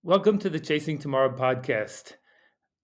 Welcome to the Chasing Tomorrow podcast.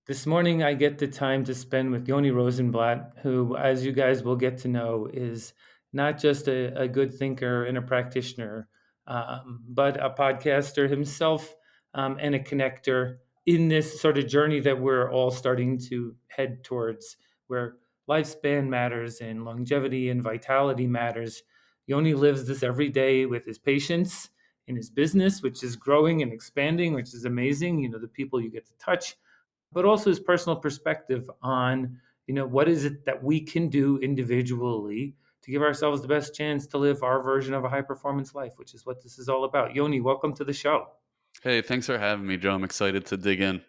This morning, I get the time to spend with Yoni Rosenblatt, who, as you guys will get to know, is not just a good thinker and a practitioner, but a podcaster himself and a connector in this sort of journey that we're all starting to head towards, where lifespan matters and longevity and vitality matters. Yoni lives this every day with his patients in his business, which is growing and expanding, which is amazing. The people you get to touch, but also his personal perspective on, what is it that we can do individually to give ourselves the best chance to live our version of a high performance life, which is what this is all about. Yoni, welcome to the show. Hey, thanks for having me, Joe. I'm excited to dig in.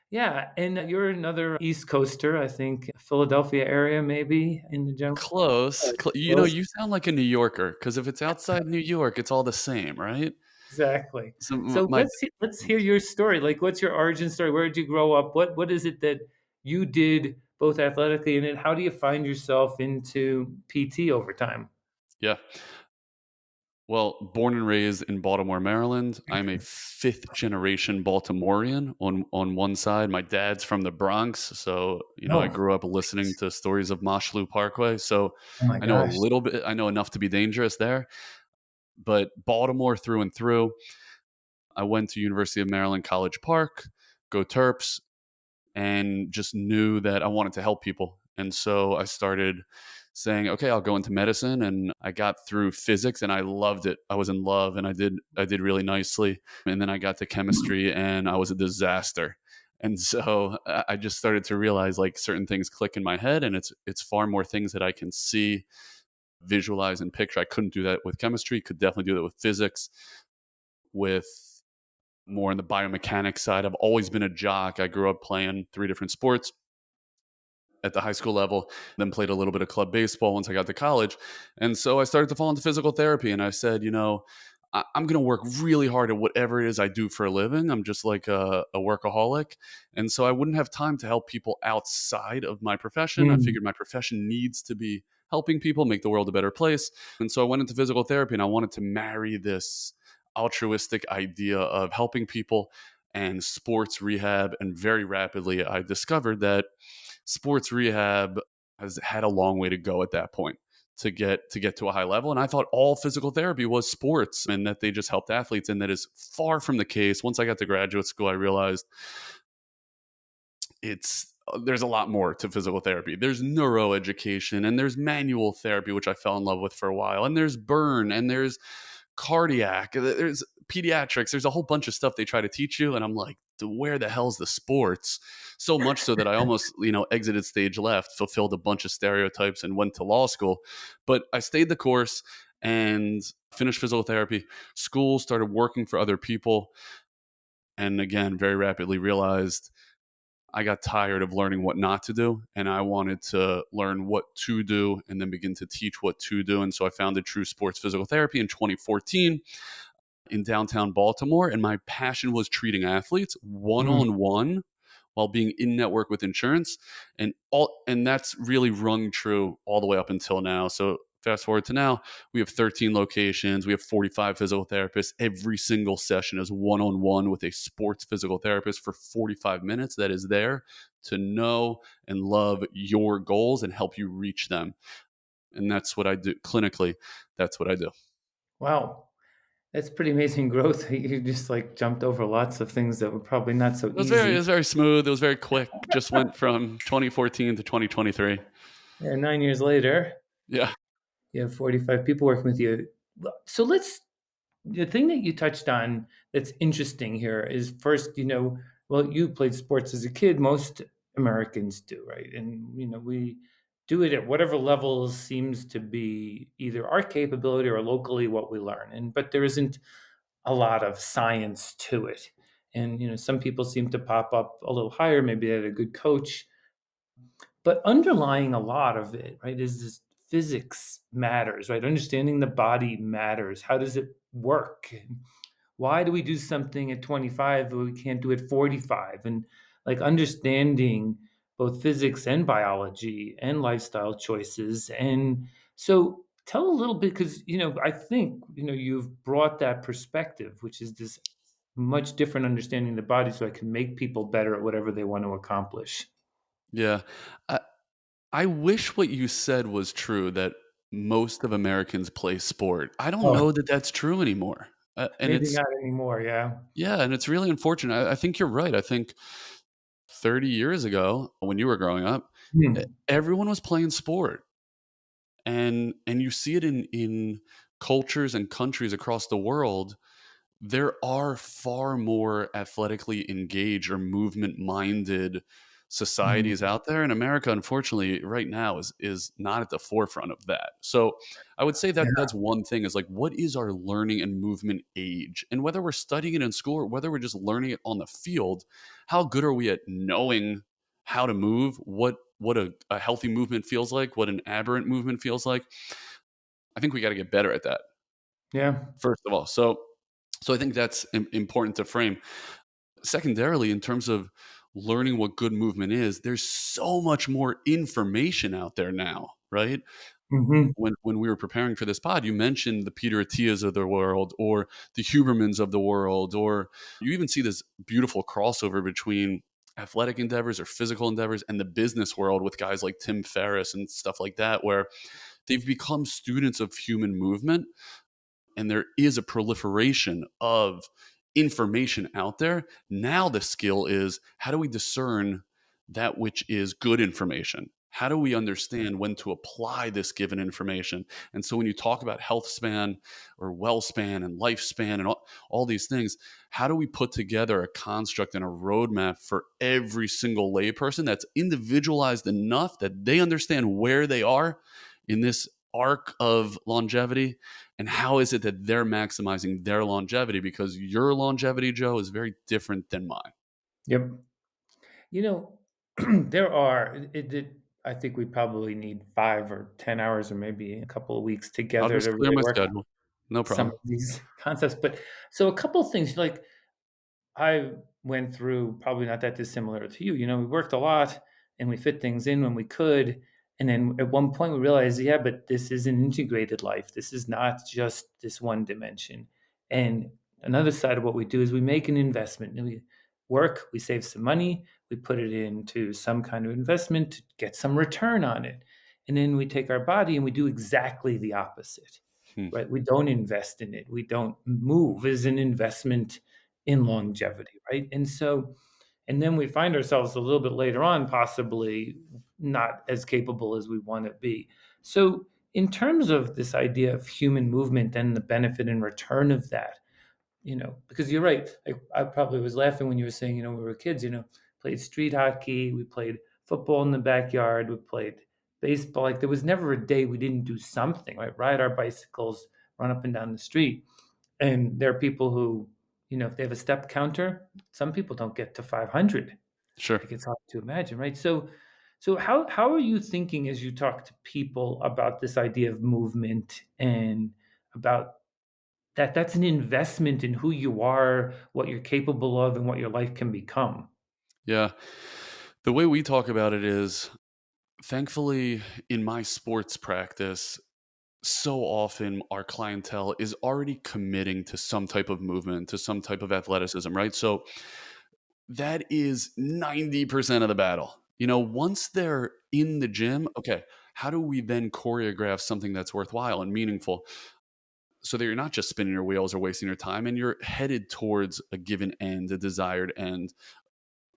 Yeah, and you're another East Coaster, I think, Philadelphia area, maybe in the general. Close. Close. You sound like a New Yorker because if it's outside New York, it's all the same, right? Exactly. So So my let's hear your story. Like, what's your origin story? Where did you grow up? What is it that you did both athletically and then how do you find yourself into PT over time? yeah. Well, born and raised in Baltimore, Maryland. I'm a fifth generation Baltimorean on one side. My dad's from the Bronx, so I Oh, grew up listening to stories of Moshlu Parkway. So oh my I know a gosh. little bit. I know enough to be dangerous there, but Baltimore through and through. I went to University of Maryland College Park. Go Terps, and just knew that I wanted to help people. And so I started saying, okay, I'll go into medicine, and I got through physics and I loved it. I was in love and I did really nicely. And then I got to chemistry and I was a disaster. And so I just started to realize like certain things click in my head, and it's far more things that I can see, visualize, and picture. I couldn't do that with chemistry, could definitely do that with physics, with more in the biomechanics side. I've always been a jock. I grew up playing three different sports at the high school level, then played a little bit of club baseball once I got to college. And so I started to fall into physical therapy. And I said, I'm going to work really hard at whatever it is I do for a living. I'm just like a workaholic. And so I wouldn't have time to help people outside of my profession. I Mm, figured my profession needs to be helping people make the world a better place. And so I went into physical therapy, and I wanted to marry this altruistic idea of helping people and sports rehab. And very rapidly, I discovered that sports rehab has had a long way to go at that point to get to a high level. And I thought all physical therapy was sports and that they just helped athletes, and that is far from the case. Once I got to graduate school, I realized it's there's a lot more to physical therapy. There's neuroeducation, and there's manual therapy, which I fell in love with for a while, and there's burn, and there's cardiac, there's pediatrics, there's a whole bunch of stuff they try to teach you, and I'm like, where the hell's the sports? So much so that I almost exited stage left, fulfilled a bunch of stereotypes, and went to law school. But I stayed the course and finished physical therapy school, started working for other people, and again very rapidly realized I got tired of learning what not to do, and I wanted to learn what to do and then begin to teach what to do. And so I founded True Sports Physical Therapy in 2014 in downtown Baltimore. And my passion was treating athletes one mm. on one while being in network with insurance, and that's really rung true all the way up until now. So fast forward to now, we have 13 locations, we have 45 physical therapists. Every single session is one-on-one with a sports physical therapist for 45 minutes that is there to know and love your goals and help you reach them. And that's what I do clinically. That's what I do. Wow. That's pretty amazing growth. You just like jumped over lots of things that were probably not so It easy. was very smooth. It was very quick. Just went from 2014 to 2023. And 9 years later, Yeah. you have 45 people working with you. So the thing that you touched on that's interesting here is first, well, you played sports as a kid. Most Americans do, right? And, we do it at whatever level seems to be either our capability or locally what we learn. But there isn't a lot of science to it. And, some people seem to pop up a little higher. Maybe they had a good coach. But underlying a lot of it, right, is this physics matters, right? Understanding the body matters. How does it work? Why do we do something at 25 but we can't do it 45? And like understanding both physics and biology and lifestyle choices. And so tell a little bit because I think you've brought that perspective, which is this much different understanding of the body so I can make people better at whatever they want to accomplish. Yeah. I I wish what you said was true, that most of Americans play sport. I don't Oh, know that that's true anymore. And maybe it's not anymore, yeah. yeah, and it's really unfortunate. I think you're right. I think 30 years ago, when you were growing up, Hmm, everyone was playing sport. And you see it in cultures and countries across the world. There are far more athletically engaged or movement minded mhm, societies out there, and America, unfortunately, right now is not at the forefront of that. So I would say that yeah, that's one thing, is like, what is our learning and movement age? And whether we're studying it in school or whether we're just learning it on the field, how good are we at knowing how to move, what a healthy movement feels like, what an aberrant movement feels like? I think we got to get better at that, yeah, first of all. So I think that's important to frame. Secondarily, in terms of learning what good movement is, there's so much more information out there now, right? mhm, When we were preparing for this pod, you mentioned the Peter Attias of the world, or the Hubermans of the world, or you even see this beautiful crossover between athletic endeavors or physical endeavors and the business world with guys like Tim Ferriss and stuff like that, where they've become students of human movement, and there is a proliferation of information out there. Now the skill is, how do we discern that which is good information? How do we understand when to apply this given information? And so when you talk about health span or well span and lifespan and all these things, how do we put together a construct and a roadmap for every single layperson that's individualized enough that they understand where they are in this arc of longevity, and how is it that they're maximizing their longevity, because your longevity, Joe, is very different than mine. yep. You know, there are I think we probably need 5 or 10 hours or maybe a couple of weeks I'll together just to clear really my work on schedule. No some of problem. these concepts, but so a couple of things, like, I went through probably not that dissimilar to you. We worked a lot and we fit things in when we could. And then at one point we realized, yeah, but this is an integrated life. This is not just this one dimension. And another side of what we do is we make an investment. And we work, we save some money, we put it into some kind of investment to get some return on it. And then we take our body and we do exactly the opposite, Hmm. right? We don't invest in it. We don't move as an investment in longevity, right? And then we find ourselves a little bit later on, possibly not as capable as we want to be. So, in terms of this idea of human movement and the benefit and return of that, because you're right. I probably was laughing when you were saying, when we were kids, played street hockey, we played football in the backyard, we played baseball. Like there was never a day we didn't do something, right? Ride our bicycles, run up and down the street. And there are people who, if they have a step counter, some people don't get to 500. Sure. Like it's hard to imagine, right? So how are you thinking as you talk to people about this idea of movement and about that's an investment in who you are, what you're capable of, and what your life can become? Yeah. The way we talk about it is, thankfully, in my sports practice, so often our clientele is already committing to some type of movement, to some type of athleticism, right? So that is 90% of the battle. Once they're in the gym, okay, how do we then choreograph something that's worthwhile and meaningful, so that you're not just spinning your wheels or wasting your time, and you're headed towards a given end, a desired end,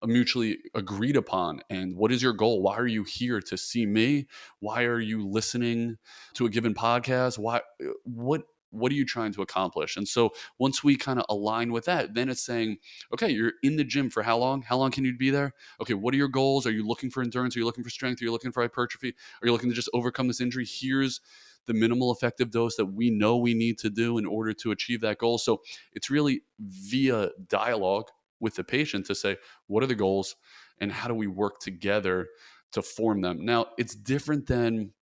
a mutually agreed upon. And what is your goal? Why are you here to see me? Why are you listening to a given podcast? What are you trying to accomplish? And so once we kind of align with that, then it's saying, okay, you're in the gym for how long? How long can you be there? Okay, what are your goals? Are you looking for endurance? Are you looking for strength? Are you looking for hypertrophy? Are you looking to just overcome this injury? Here's the minimal effective dose that we know we need to do in order to achieve that goal. So it's really via dialogue with the patient to say, what are the goals and how do we work together to form them? Now, it's different than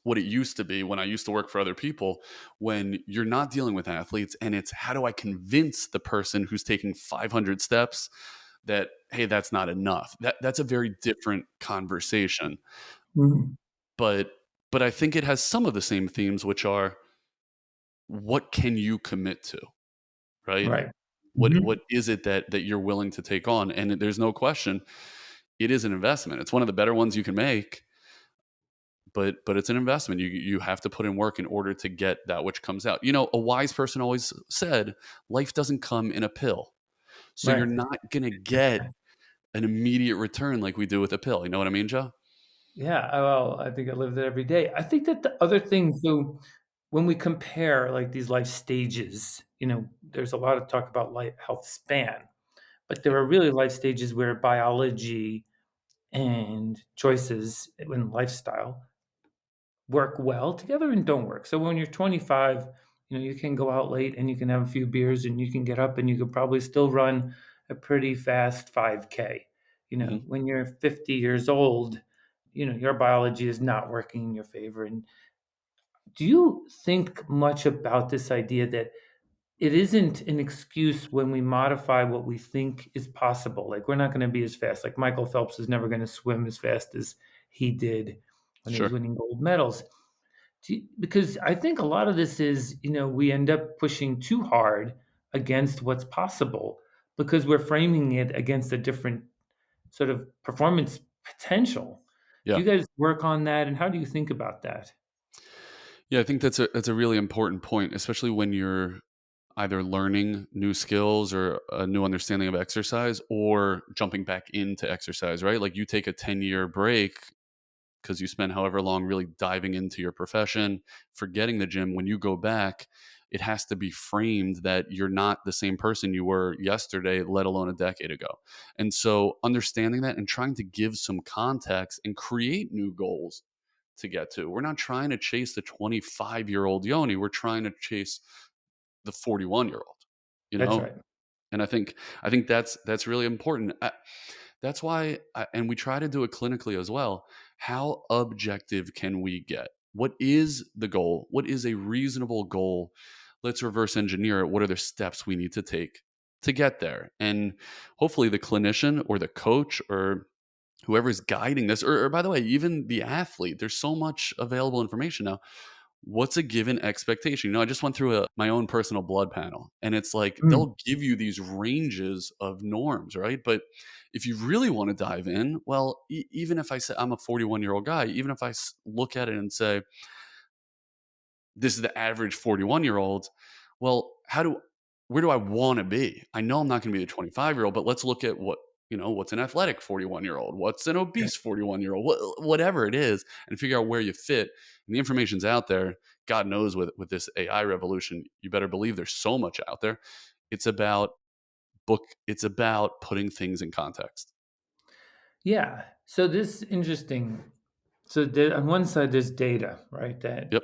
what it used to be when I used to work for other people, when you're not dealing with athletes and it's, how do I convince the person who's taking 500 steps that, hey, that's not enough. That's a very different conversation. Mhm. But I think it has some of the same themes, which are, what can you commit to, right? Right. What is it that you're willing to take on? And there's no question, it is an investment. It's one of the better ones you can make, but it's an investment. You have to put in work in order to get that which comes out. A wise person always said, life doesn't come in a pill. So you're Right. not gonna get an immediate return like we do with a pill. You know what I mean, Joe? Yeah, well, I think I live that every day. I think that the other thing, so when we compare like these life stages, there's a lot of talk about life health span, but there are really life stages where biology and choices and lifestyle work well together and don't work. So when you're 25, you can go out late and you can have a few beers and you can get up and you could probably still run a pretty fast 5K. Hmm. When you're 50 years old, your biology is not working in your favor. And do you think much about this idea that it isn't an excuse when we modify what we think is possible? Like, we're not going to be as fast. Like, Michael Phelps is never going to swim as fast as he did when he was Sure. winning gold medals. Because I think a lot of this is, we end up pushing too hard against what's possible because we're framing it against a different sort of performance potential. Do Yeah. you guys work on that? And how do you think about that? Yeah, I think that's a really important point, especially when you're either learning new skills or a new understanding of exercise or jumping back into exercise, right? Like you take a 10-year break because you spent however long really diving into your profession, forgetting the gym. When you go back, it has to be framed that you're not the same person you were yesterday, let alone a decade ago. And so understanding that and trying to give some context and create new goals to get to. We're not trying to chase the 25-year-old Yoni. We're trying to chase the 41-year-old, you That's know? right. And I think that's really important. That's why, and we try to do it clinically as well. How objective can we get? What is the goal? What is a reasonable goal? Let's reverse engineer it. What are the steps we need to take to get there? And hopefully, the clinician or the coach or whoever's guiding this, or by the way, even the athlete, there's so much available information now. What's a given expectation? I just went through my own personal blood panel, and it's like Mm, they'll give you these ranges of norms, right? But if you really want to dive in, well, even if I say I'm a 41-year-old guy, even if I look at it and say, this is the average 41-year-old. Well, where do I want to be? I know I'm not going to be the 25-year-old, but let's look at what's an athletic 41-year-old, what's an yeah. obese 41-year-old, whatever it is, and figure out where you fit. And the information's out there. God knows with this AI revolution, you better believe there's so much out there. It's about it's about putting things in context. Yeah. So this interesting. So on one side, there's data, right? That Yep.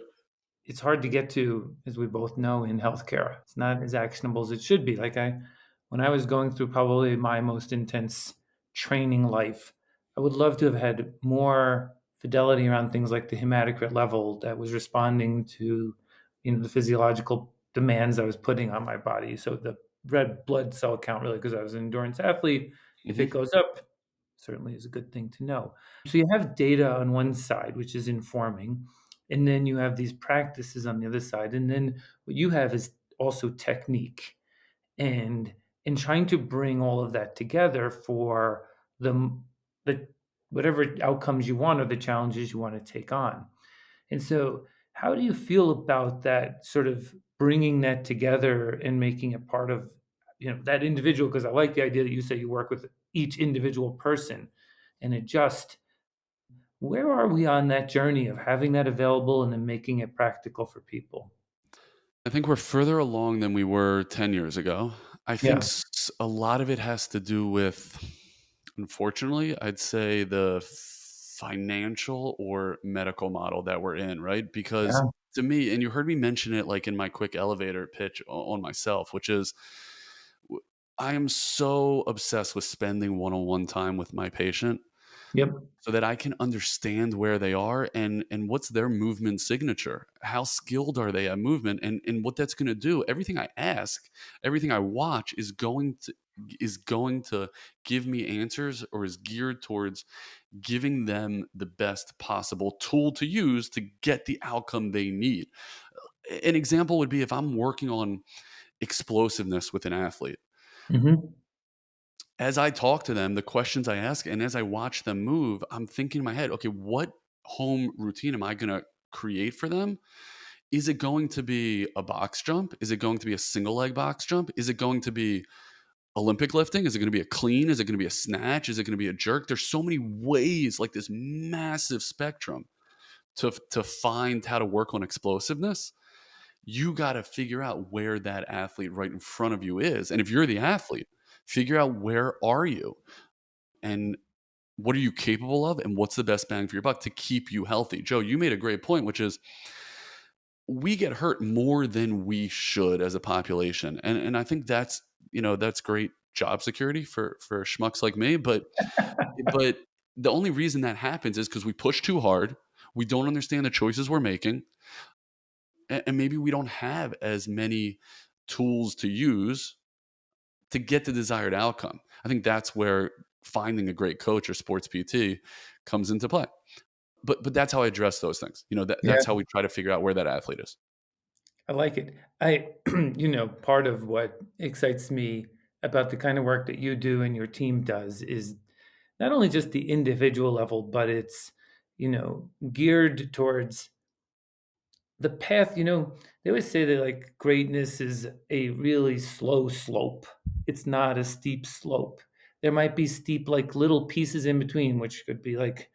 it's hard to get to, as we both know, in healthcare. It's not as actionable as it should be. When I was going through probably my most intense training life, I would love to have had more fidelity around things like the hematocrit level that was responding to, the physiological demands I was putting on my body. So the red blood cell count, really, because I was an endurance athlete, if it Hmm. goes up, certainly is a good thing to know. So you have data on one side, which is informing, and then you have these practices on the other side, and then what you have is also technique, and in trying to bring all of that together for the whatever outcomes you want or the challenges you want to take on. And so, how do you feel about that sort of bringing that together and making it part of, that individual? Because I like the idea that you say you work with each individual person and adjust. Where are we on that journey of having that available and then making it practical for people? I think we're further along than we were 10 years ago. I think Yeah. a lot of it has to do with, unfortunately, I'd say the financial or medical model that we're in, right? Because Yeah. to me, and you heard me mention it like in my quick elevator pitch on myself, which is w- I am so obsessed with spending one on one time with my patient Yep. so that I can understand where they are and what's their movement signature. How skilled are they at movement and what that's going to do. Everything I ask, everything I watch is going to give me answers or is geared towards giving them the best possible tool to use to get the outcome they need. An example would be if I'm working on explosiveness with an athlete. Mhm. As I talk to them, the questions I ask, and as I watch them move, I'm thinking in my head, okay, what home routine am I going to create for them? Is it going to be a box jump? Is it going to be a single leg box jump? Is it going to be Olympic lifting? Is it going to be a clean? Is it going to be a snatch? Is it going to be a jerk? There's so many ways, like this massive spectrum to find how to work on explosiveness. You got to figure out where that athlete right in front of you is. And if you're the athlete, figure out where are you and what are you capable of and what's the best bang for your buck to keep you healthy. Joe, you made a great point, which is we get hurt more than we should as a population. And I think that's, that's great job security for schmucks like me, but the only reason that happens is because we push too hard. We don't understand the choices we're making, and maybe we don't have as many tools to use to get the desired outcome. I think that's where finding a great coach or sports PT comes into play. But that's how I address those things. Yeah, That's how we try to figure out where that athlete is. I like it. I part of what excites me about the kind of work that you do and your team does is not only just the individual level, but it's, geared towards the path. They always say that like greatness is a really slow slope. It's not a steep slope. There might be steep like little pieces in between, which could be like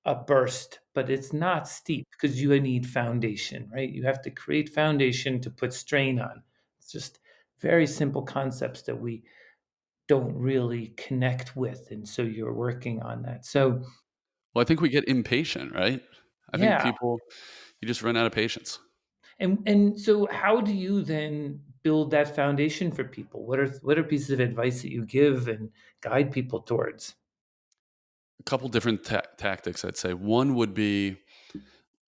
a burst, but it's not steep because you need foundation, right? You have to create foundation to put strain on. It's just very simple concepts that we don't really connect with, and so you're working on that. So, Well, I think we get impatient, right? I think yeah, people, you just run out of patience. and so how do you then build that foundation for people? What are pieces of advice that you give and guide people towards? A couple different tactics, I'd say. One would be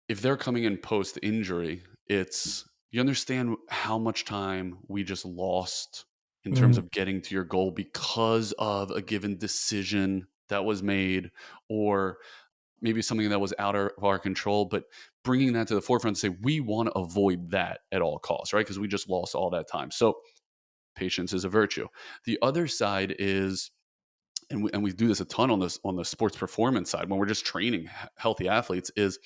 if they're coming in post injury, it's you understand how much time we just lost in terms Mm, of getting to your goal because of a given decision that was made, or maybe something that was out of our control, but bringing that to the forefront to say we want to avoid that at all costs, right? Because we just lost all that time. So patience is a virtue. The other side is, and we do this a ton on the sports performance side when we're just training healthy athletes, is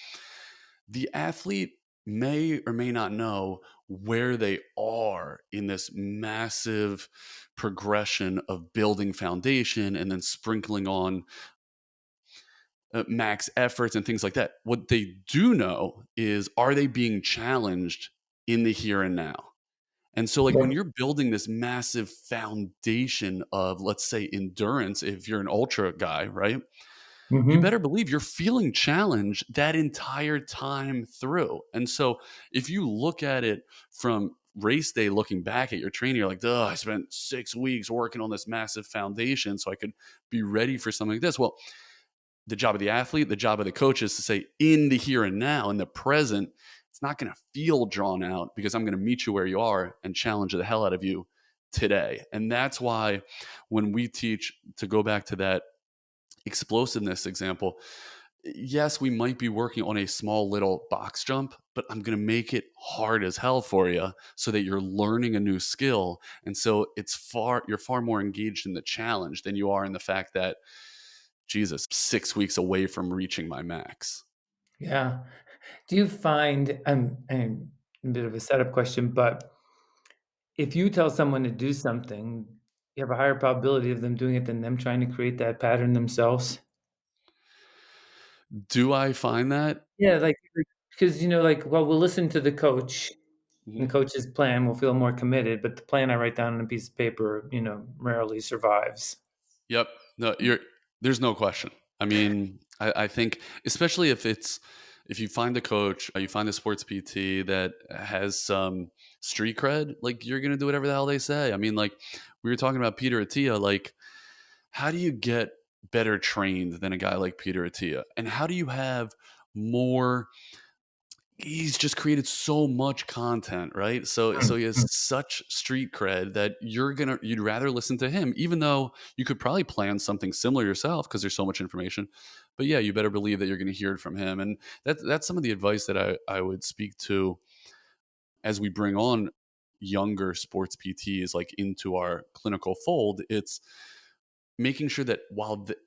the athlete may or may not know where they are in this massive progression of building foundation and then sprinkling on max efforts and things like that. What they do know is, are they being challenged in the here and now? And so, like, yeah. when you're building this massive foundation of, let's say, endurance, if you're an ultra guy, right? You Mhm. better believe you're feeling challenged that entire time through. And so, if you look at it from race day, looking back at your training, you're like, "Ugh, I spent 6 weeks working on this massive foundation so I could be ready for something like this." Well, the job of the athlete, the job of the coach is to say, in the here and now, in the present, it's not going to feel drawn out because I'm going to meet you where you are and challenge the hell out of you today. And that's why when we teach, to go back to that explosiveness example, yes, we might be working on a small little box jump, but I'm going to make it hard as hell for you so that you're learning a new skill. And so you're far more engaged in the challenge than you are in the fact that, Jesus, 6 weeks away from reaching my max. Yeah. Do you find, and a bit of a setup question, but if you tell someone to do something, you have a higher probability of them doing it than them trying to create that pattern themselves? Do I find that? Yeah, like, because, like, well, we'll listen to the coach, and Mhm. the coach's plan, we'll feel more committed, but the plan I write down on a piece of paper, rarely survives. Yep. No, there's no question. I mean, I think especially if you find a coach, you find a sports PT that has some street cred, like you're gonna do whatever the hell they say. I mean, like we were talking about Peter Attia, like how do you get better trained than a guy like Peter Attia? And how do you have more he's just created so much content, right? So Mm, he has mm. such street cred that you'd rather listen to him, even though you could probably plan something similar yourself because there's so much information. But yeah, you better believe that you're going to hear it from him. And that's some of the advice that I would speak to as we bring on younger sports PTs like into our clinical fold, it's making sure that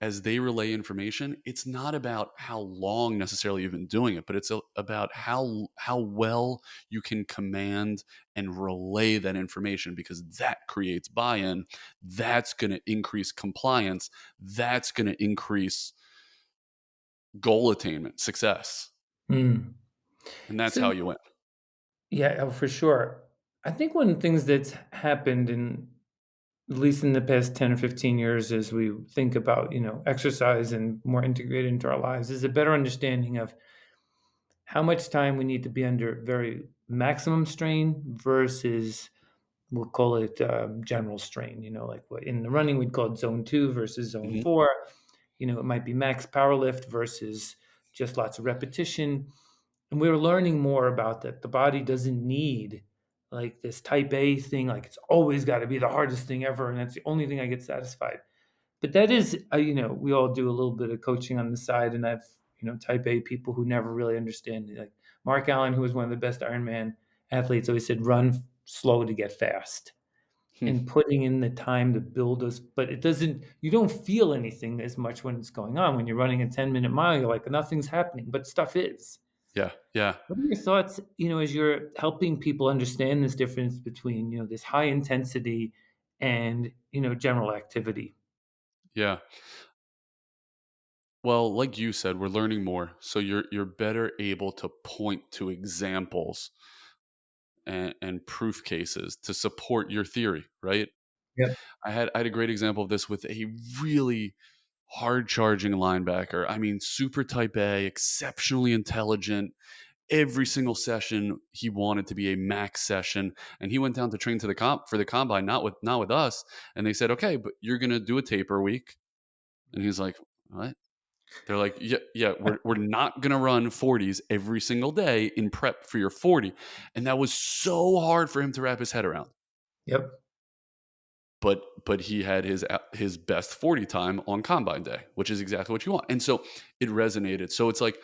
as they relay information, it's not about how long necessarily you've been doing it, but it's about how well you can command and relay that information, because that creates buy-in. That's going to increase compliance. That's going to increase goal attainment, success, Mm. and that's how So you win. yeah, oh, for sure. I think one of the things that's happened in at least in the past 10 or 15 years as we think about, exercise and more integrated into our lives is a better understanding of how much time we need to be under very maximum strain versus we'll call it general strain, like what in the running we'd call it zone 2 versus zone Mhm. 4. It might be max power lift versus just lots of repetition. And we were learning more about that. The body doesn't need like this type A thing, like it's always got to be the hardest thing ever. And that's the only thing I get satisfied. But that is, we all do a little bit of coaching on the side. And I've, type A people who never really understand it. Like Mark Allen, who was one of the best Ironman athletes, always said, run slow to get fast Hmm. and putting in the time to build those. But it doesn't, you don't feel anything as much when it's going on. When you're running a 10-minute mile, you're like, nothing's happening, but stuff is. Yeah, yeah, What are your thoughts, as you're helping people understand this difference between, this high intensity and, general activity? yeah. Well, like you said, we're learning more, so you're better able to point to examples and proof cases to support your theory, right? Yep. I had a great example of this with a really hard charging linebacker. I mean, super type A, exceptionally intelligent. Every single session he wanted to be a max session, and he went down to train to the comp for the combine, not with us. And they said, okay, but you're gonna do a taper week, and he's like, what? They're like, yeah, yeah, we're not gonna run 40s every single day in prep for your 40, and that was so hard for him to wrap his head around. Yep. But he had his best 40 time on combine day, which is exactly what you want. And so it resonated. So it's like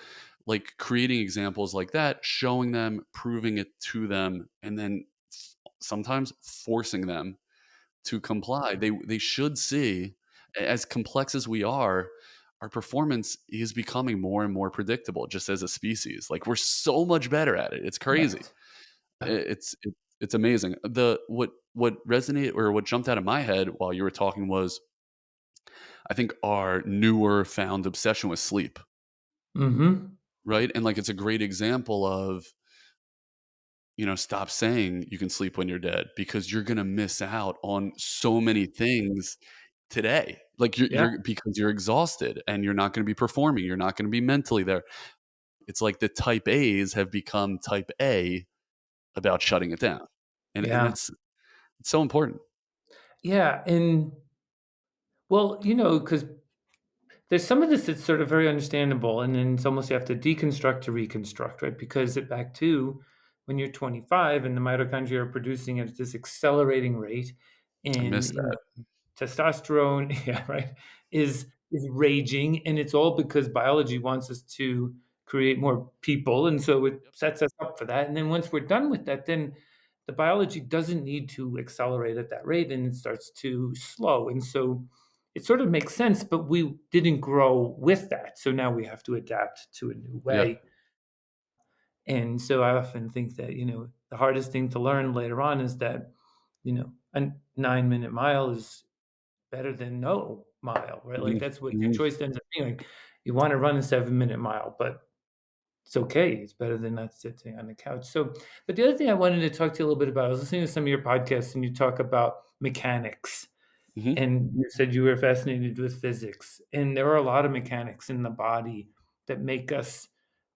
creating examples like that, showing them, proving it to them, and then sometimes forcing them to comply. They should see, as complex as we are, our performance is becoming more and more predictable just as a species. Like we're so much better at it. It's crazy. Yes. It's amazing. What resonated or what jumped out of my head while you were talking was, I think, our newer found obsession with sleep, Mm-hmm. right? And like it's a great example of, stop saying you can sleep when you're dead, because you're gonna miss out on so many things today. Like Yeah. you're because you're exhausted and you're not gonna be performing. You're not gonna be mentally there. It's like the type A's have become type A about shutting it down, and Yeah. that's it's so important. Yeah. And well, because there's some of this that's sort of very understandable, and then it's almost you have to deconstruct to reconstruct, right? Because it back to when you're 25 and the mitochondria are producing at this accelerating rate, I and miss that. testosterone, yeah, right, is raging, and it's all because biology wants us to create more people, and so it Yep. sets us up for that. And then once we're done with that, then the biology doesn't need to accelerate at that rate, and it starts to slow. And so it sort of makes sense, but we didn't grow with that. So now we have to adapt to a new Yeah. way. And so I often think that, the hardest thing to learn later on is that, a 9-minute mile is better than no mile, right? Like Mhm. that's what your Mhm. choice ends up being. Like you want to run a 7-minute mile, but it's okay. It's better than not sitting on the couch. So, but the other thing I wanted to talk to you a little bit about, I was listening to some of your podcasts and you talk about mechanics. Mhm. And you said you were fascinated with physics, and there are a lot of mechanics in the body that make us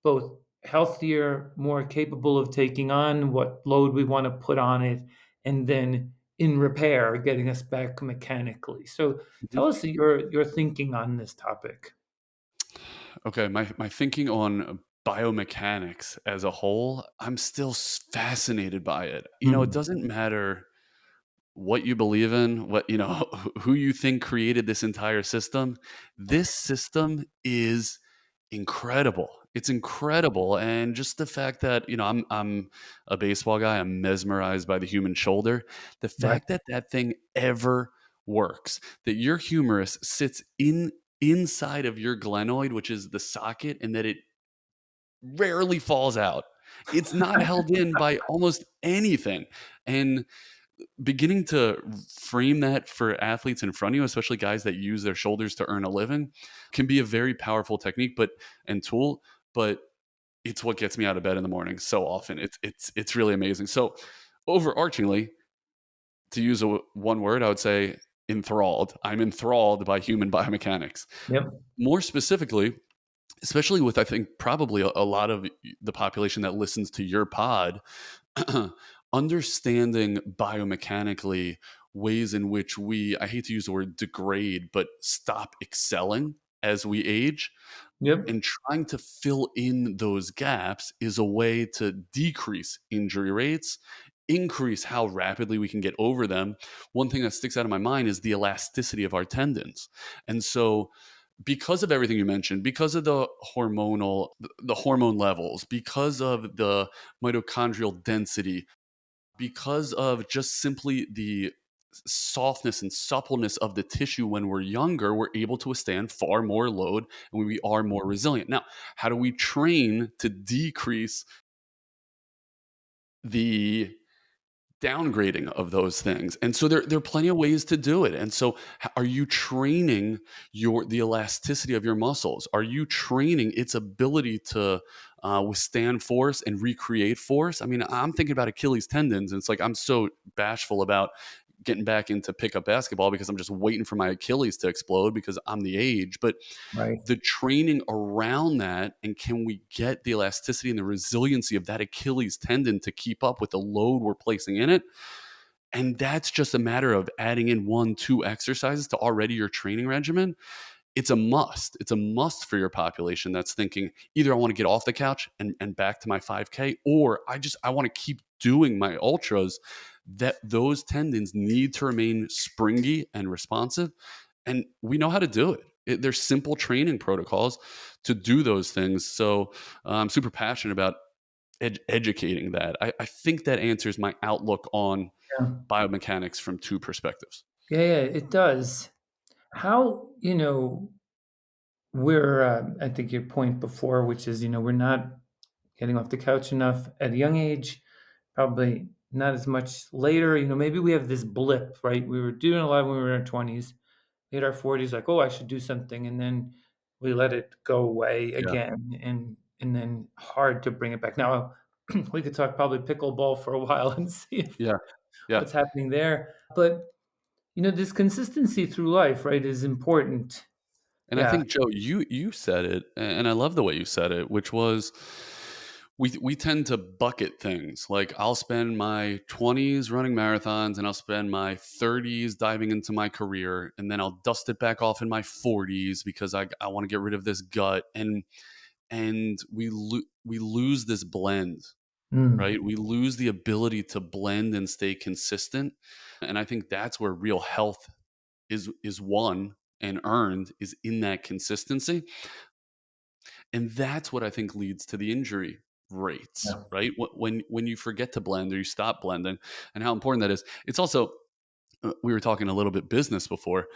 both healthier, more capable of taking on what load we want to put on it, and then in repair, getting us back mechanically. So tell Mhm. us your thinking on this topic. Okay, my thinking on biomechanics as a whole, I'm still fascinated by it. It Mm. doesn't matter what you believe in, what who you think created this entire system. This system is incredible. It's incredible, and just the fact that, I'm a baseball guy, I'm mesmerized by the human shoulder. The Right. fact that that thing ever works, that your humerus sits inside of your glenoid, which is the socket, and that it rarely falls out. It's not held in by almost anything, and beginning to frame that for athletes in front of you, especially guys that use their shoulders to earn a living, can be a very powerful technique, and tool, but it's what gets me out of bed in the morning so often. It's really amazing. So, overarchingly, to use one word, I would say enthralled. I'm enthralled by human biomechanics. Yep. More specifically, especially with, I think, probably a lot of the population that listens to your pod, understanding biomechanically ways in which we, I hate to use the word degrade, but stop excelling as we age, Yep. and trying to fill in those gaps is a way to decrease injury rates, increase how rapidly we can get over them. One thing that sticks out of my mind is the elasticity of our tendons. And so, because of everything you mentioned, because of the hormone levels, because of the mitochondrial density, because of just simply the softness and suppleness of the tissue when we're younger, we're able to withstand far more load and we are more resilient. Now, how do we train to decrease the downgrading of those things? And so there are plenty of ways to do it. And so, are you training the elasticity of your muscles? Are you training its ability to withstand force and recreate force? I mean, I'm thinking about Achilles tendons, and it's like I'm so bashful about getting back into pickup basketball because I'm just waiting for my Achilles to explode because I'm the age. But Right. the training around that, and can we get the elasticity and the resiliency of that Achilles tendon to keep up with the load we're placing in it? And that's just a matter of adding in 1, 2 exercises to already your training regimen. It's a must. It's a must for your population that's thinking either I want to get off the couch and back to my 5K, or I want to keep doing my ultras. That those tendons need to remain springy and responsive, and we know how to do it. There's simple training protocols to do those things. So, I'm super passionate about educating that. I think that answers my outlook on Yeah. biomechanics from two perspectives. Yeah, yeah, it does. How, we're, I think your point before, which is, we're not getting off the couch enough at a young age, probably not as much later. Maybe we have this blip, right? We were doing a lot when we were in our 20s, hit our 40s, like, oh, I should do something. And then we let it go away Yeah, again. And then hard to bring it back. Now, we could talk probably pickleball for a while and see if yeah, yeah. what's happening there. But, this consistency through life, right, is important. And I Yeah. think, Joe, you said it, and I love the way you said it, which was we tend to bucket things. Like, I'll spend my 20s running marathons, and I'll spend my 30s diving into my career, and then I'll dust it back off in my 40s because I want to get rid of this gut, and we lose this blend. Mm. Right? We lose the ability to blend and stay consistent. And I think that's where real health is won and earned, is in that consistency. And that's what I think leads to the injury rates, Yeah. right? When you forget to blend or you stop blending, and how important that is. It's also, we were talking a little bit business before.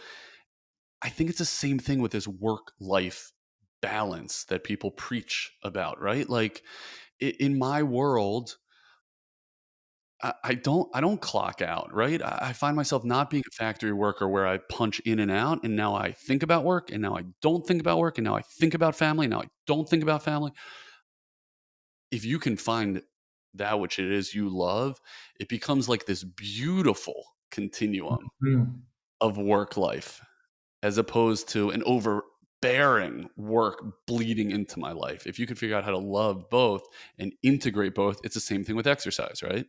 I think it's the same thing with this work life balance that people preach about, right? Like, in my world, I don't clock out, right? I find myself not being a factory worker where I punch in and out, and now I think about work, and now I don't think about work, and now I think about family, and now I don't think about family. If you can find that which it is you love, it becomes like this beautiful continuum Mm. of work life, as opposed to an overbearing work bleeding into my life. If you can figure out how to love both and integrate both, it's the same thing with exercise, right?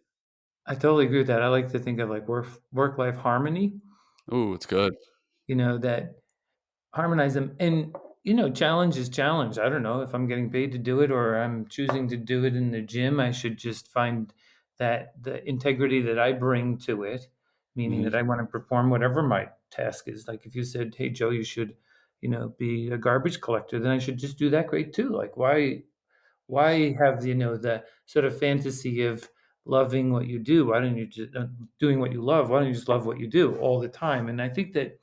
I totally agree with that. I like to think of like work-life harmony, Oh, it's good. that harmonize them. And, challenge is challenge. I don't know if I'm getting paid to do it or I'm choosing to do it in the gym. I should just find that the integrity that I bring to it, meaning Mhm. that I want to perform whatever my task is. Like if you said, hey, Joe, you should, be a garbage collector, then I should just do that great too. Like, why? Why have, the sort of fantasy of loving what you do? Why don't you just doing what you love? Why don't you just love what you do all the time? And I think that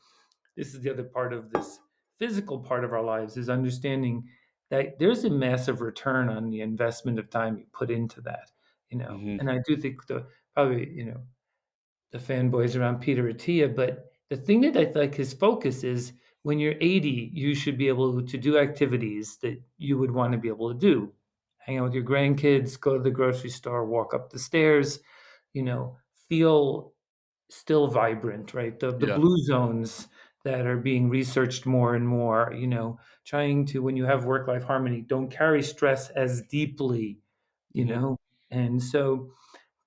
this is the other part of this physical part of our lives is understanding that there's a massive return on the investment of time you put into that, Hmm. and I do think the probably, the fanboys around Peter Attia, but the thing that I like his focus is when you're 80, you should be able to do activities that you would want to be able to do. Hang out with your grandkids, go to the grocery store, walk up the stairs, feel still vibrant, right? The Yeah. blue zones that are being researched more and more, trying to, when you have work-life harmony, don't carry stress as deeply, you Hmm. know? And so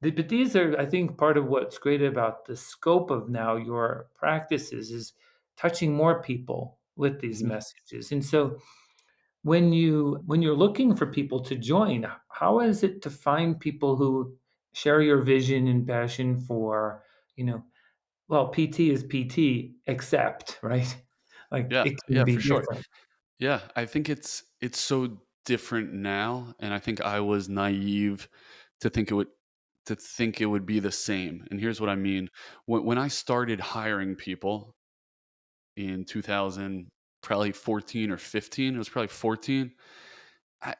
but these are, I think, part of what's great about the scope of now your practices is touching more people with these Hmm. messages. And so when you're looking for people to join, how is it to find people who share your vision and passion for, you know, well, PT is PT, except, right? Like Yeah. it can Yeah. be For sure. different. Yeah. I think it's so different now, and I think I was naive to think it would be the same. And here's what I mean: when I started hiring people in 2000, probably 14 or 15, it was probably 14.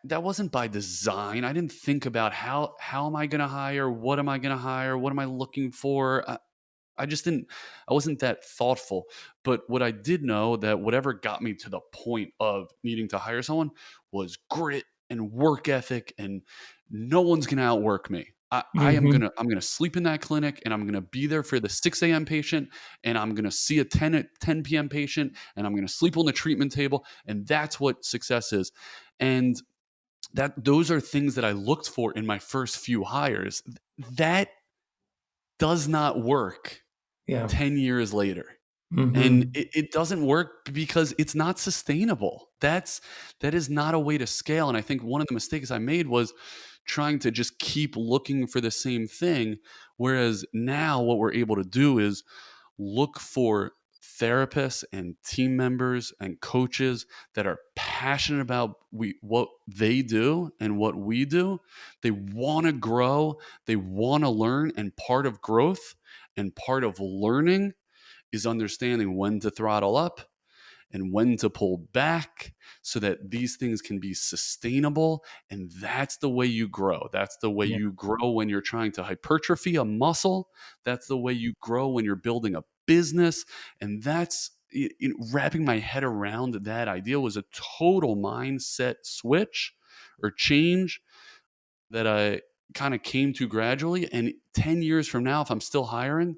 That wasn't by design. I didn't think about how am I going to hire, what am I going to hire, what am I looking for. I just didn't I wasn't that thoughtful. But what I did know that whatever got me to the point of needing to hire someone was grit and work ethic, and no one's gonna outwork me. Mhm. I'm gonna sleep in that clinic, and I'm gonna be there for the 6 a.m. patient, and I'm gonna see a 10 p.m. patient, and I'm gonna sleep on the treatment table, and that's what success is. And those are things that I looked for in my first few hires. That does not work Yeah. 10 years later. And Mhm. it doesn't work because it's not sustainable. That is not a way to scale. And I think one of the mistakes I made was trying to just keep looking for the same thing. Whereas now what we're able to do is look for therapists and team members and coaches that are passionate about what they do and what we do. They want to grow, they want to learn, and part of growth and part of learning is understanding when to throttle up and when to pull back so that these things can be sustainable. And that's the way you grow. That's the way Yeah. you grow when you're trying to hypertrophy a muscle. That's the way you grow when you're building a business. And that's wrapping my head around that idea was a total mindset switch or change that I kind of came to gradually. And 10 years from now, if I'm still hiring,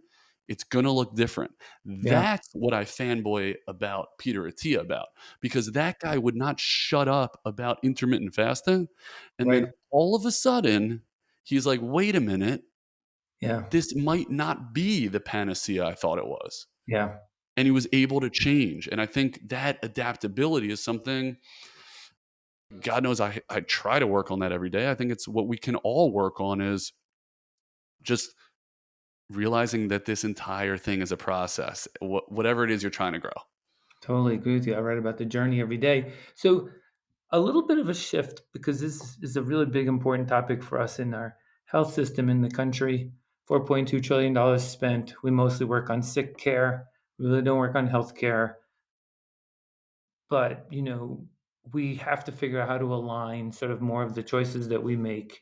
it's going to look different. Yeah. That's what I fanboy about Peter Attia about, because that guy would not shut up about intermittent fasting. And then Right. all of a sudden, he's like, wait a minute, Yeah. this might not be the panacea I thought it was. Yeah. And he was able to change. And I think that adaptability is something God knows I try to work on that every day. I think it's what we can all work on is just realizing that this entire thing is a process, whatever it is you're trying to grow. Totally agree with you. I write about the journey every day. So a little bit of a shift because this is a really big, important topic for us in our health system in the country. $4.2 trillion spent. We mostly work on sick care. We really don't work on health care. But, we have to figure out how to align sort of more of the choices that we make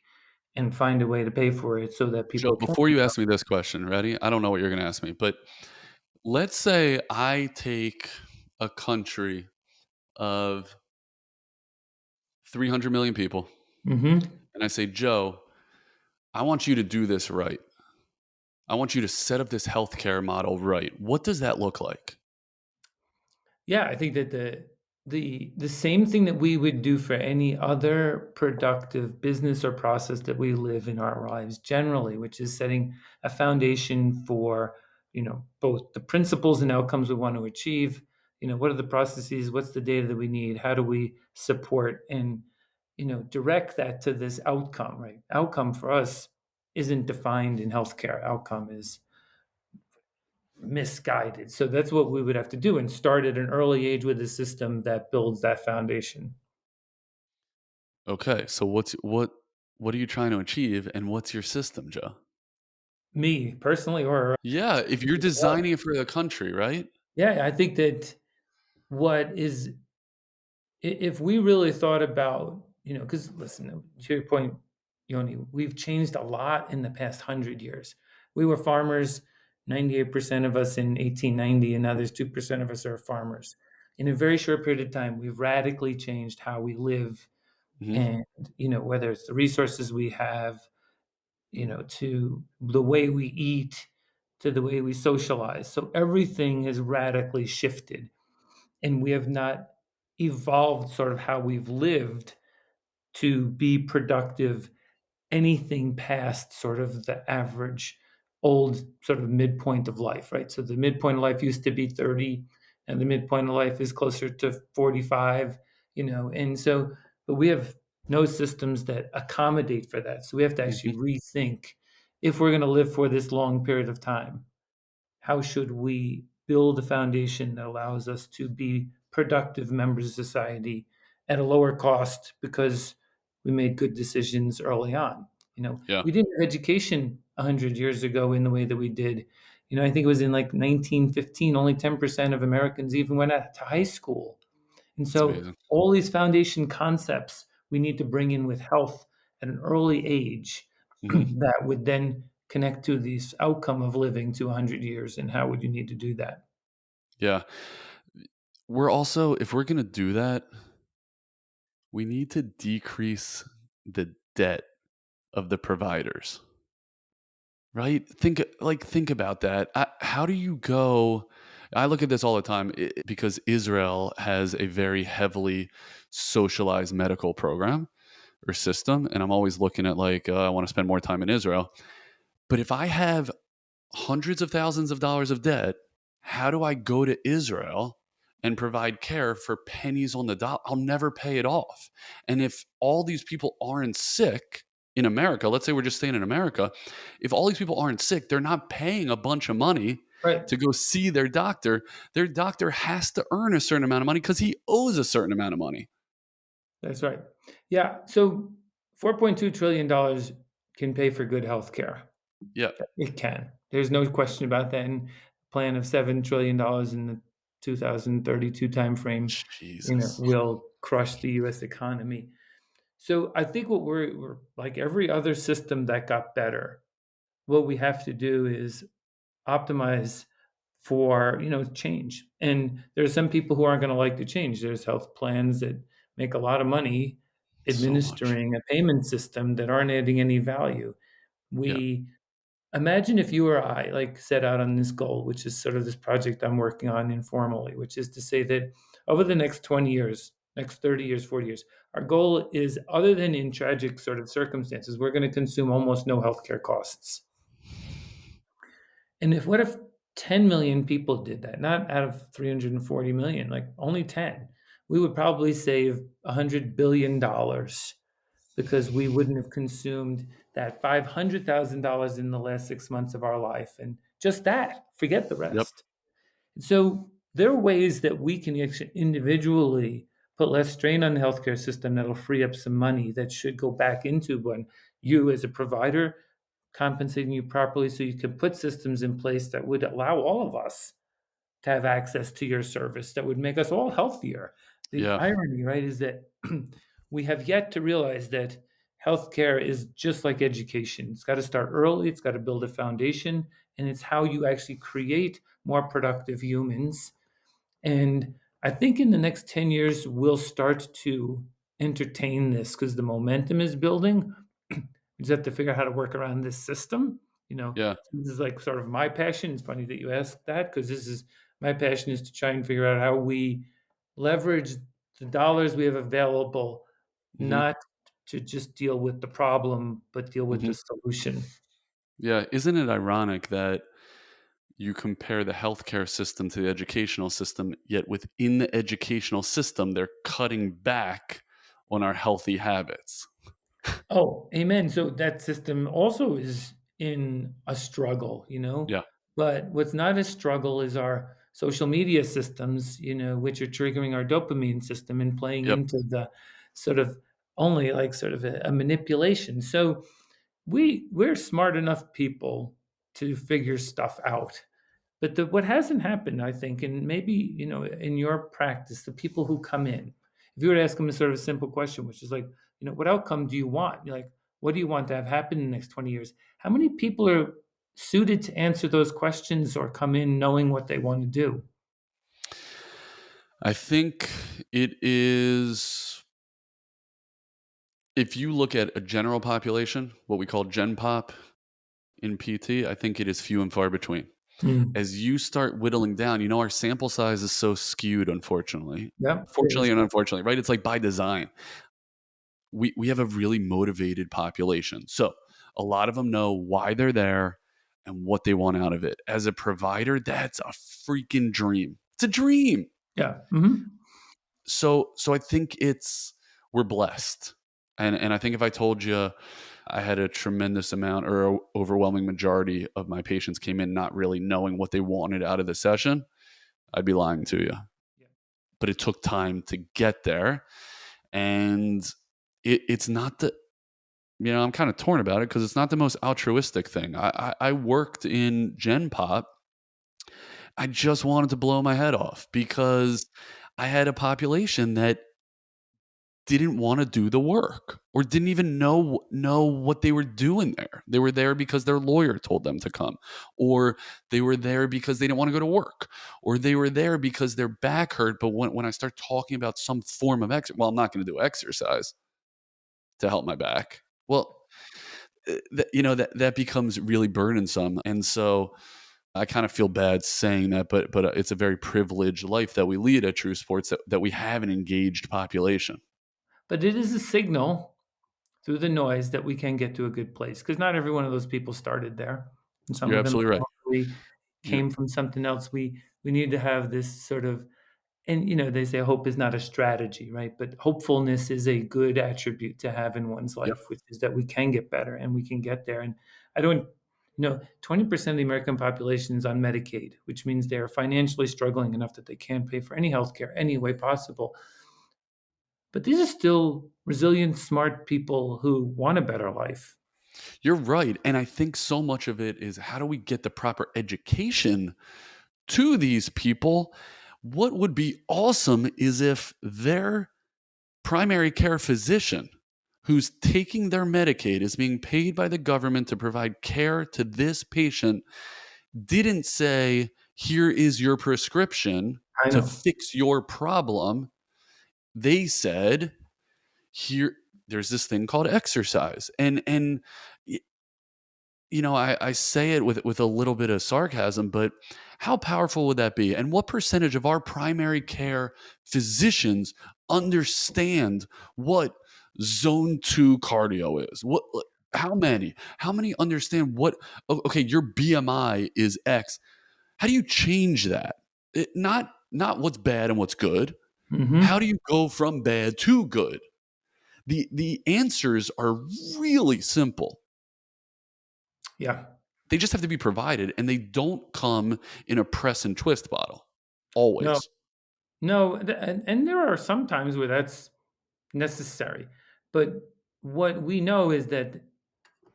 and find a way to pay for it so that Joe, people can. before you ask me this question, ready? I don't know what you're going to ask me, but let's say I take a country of 300 million people Hmm. and I say, Joe, I want you to do this right. I want you to set up this healthcare model right. What does that look like? Yeah, I think that the same thing that we would do for any other productive business or process that we live in our lives generally, which is setting a foundation for, both the principles and outcomes we want to achieve. What are the processes? What's the data that we need? How do we support and, direct that to this outcome, right? Outcome for us isn't defined in healthcare. Outcome is misguided. So that's what we would have to do and start at an early age with a system that builds that foundation. Okay, so what are you trying to achieve, and what's your system, Joe? Me personally, or Yeah, if you're designing it for the country, right? yeah, I think that what is if we really thought about, because listen, to your point, Yoni, we've changed a lot in the past 100 years. We were farmers, 98% of us in 1890, and now there's 2% of us are farmers. In a very short period of time, we've radically changed how we live, Mhm. and whether it's the resources we have, to the way we eat, to the way we socialize. So everything has radically shifted, and we have not evolved sort of how we've lived to be productive anything past sort of the average old sort of midpoint of life, right? So the midpoint of life used to be 30, and the midpoint of life is closer to 45, and so, but we have no systems that accommodate for that. So we have to actually Mhm. rethink, if we're going to live for this long period of time, how should we build a foundation that allows us to be productive members of society at a lower cost because we made good decisions early on. Yeah, We didn't have education 100 years ago in the way that we did. I think it was in like 1915, only 10% of Americans even went out to high school. And it's so amazing. all these foundation concepts we need to bring in with health at an early age Mhm. that would then connect to this outcome of living to 100 years, and how would you need to do that? Yeah. We're also if we're gonna do that, we need to decrease the debt of the providers, right? Think about that. How do you go I look at this all the time because Israel has a very heavily socialized medical program or system, and I'm always looking at like, I wanna spend more time in Israel. But if I have hundreds of thousands of dollars of debt, how do I go to Israel and provide care for pennies on the dollar? I'll never pay it off. And if all these people aren't sick in America, let's say we're just staying in America, if all these people aren't sick, they're not paying a bunch of money Right. to go see their doctor. Their doctor has to earn a certain amount of money because he owes a certain amount of money. That's right. Yeah. So $4.2 trillion can pay for good health care. Yeah. It can. There's no question about that. And a plan of $7 trillion in the 2032 timeframe, Jesus. will crush the US economy. So I think what we're like every other system that got better, what we have to do is optimize for, change. And there's some people who aren't going to like to change. There's health plans that make a lot of money So much. administering a payment system that aren't adding any value. Yeah. We Imagine if you or I like set out on this goal, which is sort of this project I'm working on informally, which is to say that over the next 20 years, next 30 years, 40 years, our goal is, other than in tragic sort of circumstances, we're going to consume almost no healthcare costs. And what if 10 million people did that? Not out of 340 million, like only 10. We would probably save $100 billion, because we wouldn't have consumed that $500,000 in the last 6 months of our life. And just that, forget the Yep. rest. So there are ways that we can actually individually put less strain on the healthcare system that'll free up some money that should go back into when you, as a provider, compensating you properly, so you can put systems in place that would allow all of us to have access to your service, that would make us all healthier. The Yeah. irony, right, is that we have yet to realize that healthcare is just like education. It's got to start early, it's got to build a foundation, and it's how you actually create more productive humans. And I think in the next 10 years, we'll start to entertain this because the momentum is building. We just have to figure out how to work around this system. You know, Yeah. this is like sort of my passion. It's funny that you asked that, because this is my passion, is to try and figure out how we leverage the dollars we have available, Mhm. not to just deal with the problem, but deal with Mhm. the solution. Yeah, isn't it ironic that you compare the healthcare system to the educational system, yet within the educational system, they're cutting back on our healthy habits? Oh, amen. So that system also is in a struggle, Yeah. but what's not a struggle is our social media systems, which are triggering our dopamine system and playing Yep. into the sort of only like sort of a manipulation. So we're smart enough people to figure stuff out. But what hasn't happened, I think, and maybe in your practice, the people who come in, if you were to ask them a sort of simple question, which is like, what outcome do you want? You're like, what do you want to have happen in the next 20 years? How many people are suited to answer those questions or come in knowing what they want to do? I think it is, if you look at a general population, what we call Gen Pop in PT, I think it is few and far between. Mm. As you start whittling down, our sample size is so skewed, unfortunately. Yep, it Fortunately is. and unfortunately, right? It's like by design. We have a really motivated population. So a lot of them know why they're there and what they want out of it. As a provider, that's a freaking dream. It's a dream. Yeah. Hmm. So I think we're blessed. And I think if I told you I had a tremendous amount or a overwhelming majority of my patients came in not really knowing what they wanted out of the session, I'd be lying to you. Yeah. But it took time to get there. And it's not the, I'm kind of torn about it because it's not the most altruistic thing. I worked in Gen Pop. I just wanted to blow my head off because I had a population that didn't want to do the work or didn't even know what they were doing there. They were there because their lawyer told them to come, or they were there because they didn't want to go to work, or they were there because their back hurt. But when I start talking about some form of exercise, well, I'm not going to do exercise to help my back. Well, that becomes really burdensome, and so I kind of feel bad saying that, but it's a very privileged life that we lead at True Sports, that we have an engaged population. But it is a signal through the noise that we can get to a good place because not every one of those people started there, and some You're of them absolutely right. probably You're came from something else. We need to have this sort of, and they say hope is not a strategy, right? But hopefulness is a good attribute to have in one's Yep. life, which is that we can get better and we can get there. And I don't, 20% of the American population is on Medicaid, which means they are financially struggling enough that they can't pay for any healthcare any way possible. But these are still resilient, smart people who want a better life. You're right. And I think so much of it is, how do we get the proper education to these people? What would be awesome is if their primary care physician, who's taking their Medicaid, is being paid by the government to provide care to this patient, didn't say, here is your prescription I to know. fix your problem. They said, here, there's this thing called exercise. And I say it with a little bit of sarcasm, but how powerful would that be? And what percentage of our primary care physicians understand what zone 2 cardio is? How many? How many understand what, okay, your BMI is X. How do you change that? Not what's bad and what's good. How do Hmm. you go from bad to good? The answers are really simple. Yeah. They just have to be provided, and they don't come in a press and twist bottle, No, always. no. And there are some times where that's necessary. But what we know is that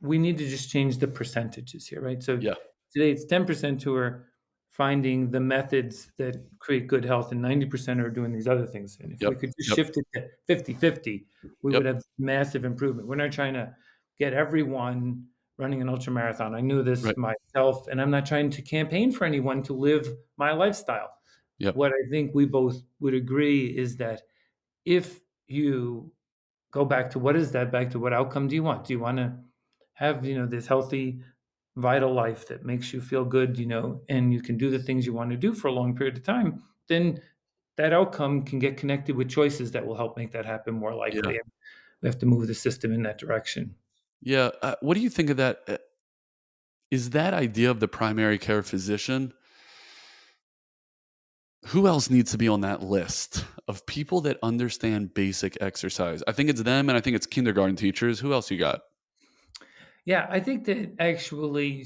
we need to just change the percentages here, right? So Yeah. today it's 10% who are finding the methods that create good health, and 90% are doing these other things. And if Yep. we could just Yep. shift it to 50-50, we Yep. would have massive improvement. We're not trying to get everyone running an ultra marathon. I knew this Right. myself, and I'm not trying to campaign for anyone to live my lifestyle. Yep. What I think we both would agree is that if you go back to what is that, back to what outcome do you want? Do you want to have, this healthy, vital life that makes you feel good, and you can do the things you want to do for a long period of time? Then that outcome can get connected with choices that will help make that happen more likely. Yeah. And we have to move the system in that direction. Yeah. What do you think of that? Is that idea of the primary care physician? Who else needs to be on that list of people that understand basic exercise? I think it's them, and I think it's kindergarten teachers. Who else you got? Yeah, I think that actually,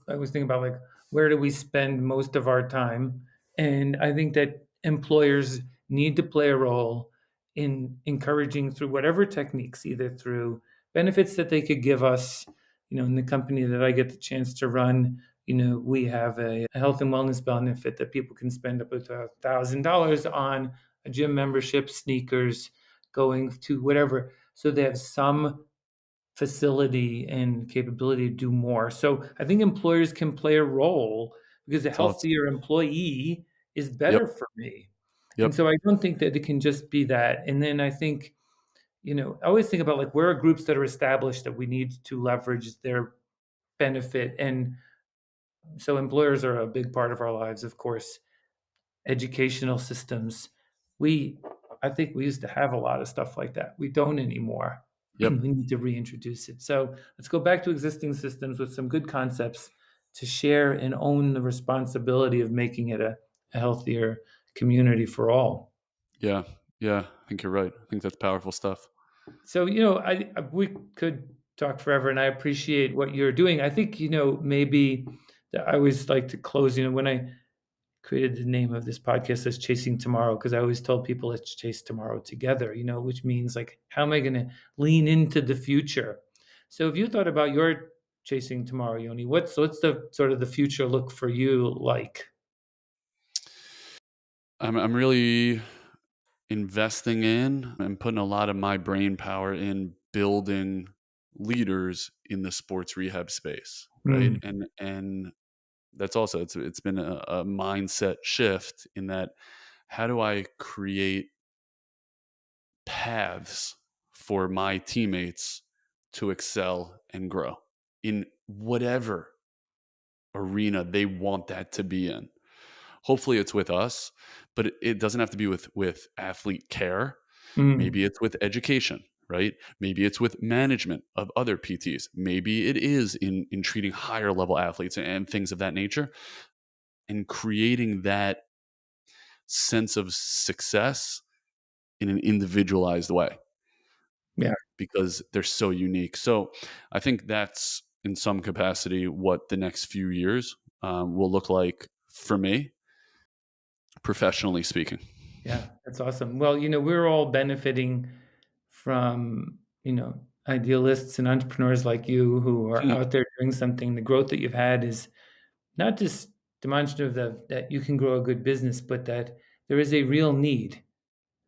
I was thinking about like where do we spend most of our time, and I think that employers need to play a role in encouraging through whatever techniques, either through benefits that they could give us. In the company that I get the chance to run, we have a health and wellness benefit that people can spend up to $1,000 on a gym membership, sneakers, going to whatever. So they have some facility and capability to do more. So I think employers can play a role, because a Thoughts? healthier employee is Yep. better for me. And Yep. so I don't think that it can just be that. And then I think, I always think about, like, where are groups that are established that we need to leverage their benefit. And so employers are a big part of our lives, of course. Educational systems. We I think we used to have a lot of stuff like that. We don't anymore. Yep. We need to reintroduce it. So let's go back to existing systems with some good concepts to share and own the responsibility of making it a healthier community for all. Yeah. Yeah. I think you're right. I think that's powerful stuff. So, we could talk forever, and I appreciate what you're doing. I think, maybe I always like to close, when I created the name of this podcast as Chasing Tomorrow, because I always told people, let's chase tomorrow together, which means, like, how am I going to lean into the future? So if you thought about your chasing tomorrow, Yoni, what's the sort of the future look for you like? I'm really investing in and putting a lot of my brain power in building leaders in the sports rehab space, right? Mm, And that's also it's been a mindset shift in that how do I create paths for my teammates to excel and grow in whatever arena they want that to be in. Hopefully it's with us, but it doesn't have to be with athlete care. Maybe mm, it's with education, right? Maybe it's with management of other PTs. Maybe it is in treating higher level athletes and things of that nature, and creating that sense of success in an individualized way yeah, because they're so unique. So I think that's in some capacity what the next few years will look like for me, professionally speaking. yeah, that's awesome. Well, we're all benefiting from, idealists and entrepreneurs like you who are out there doing something. The growth that you've had is not just demonstrative that you can grow a good business, but that there is a real need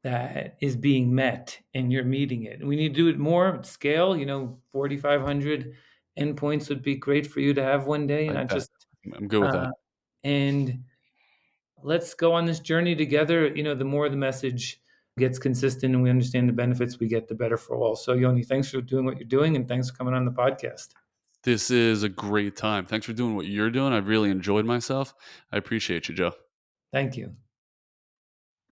that is being met, and you're meeting it. And we need to do it more at scale. 4,500 endpoints would be great for you to have one day, Like not that. just. I'm good with that. Uh, and let's go on this journey together. The more the message gets consistent and we understand the benefits we get, the better for all. So, Yoni, thanks for doing what you're doing, and thanks for coming on the podcast. This is a great time. Thanks for doing what you're doing. I've really enjoyed myself. I appreciate you, Joe. Thank you.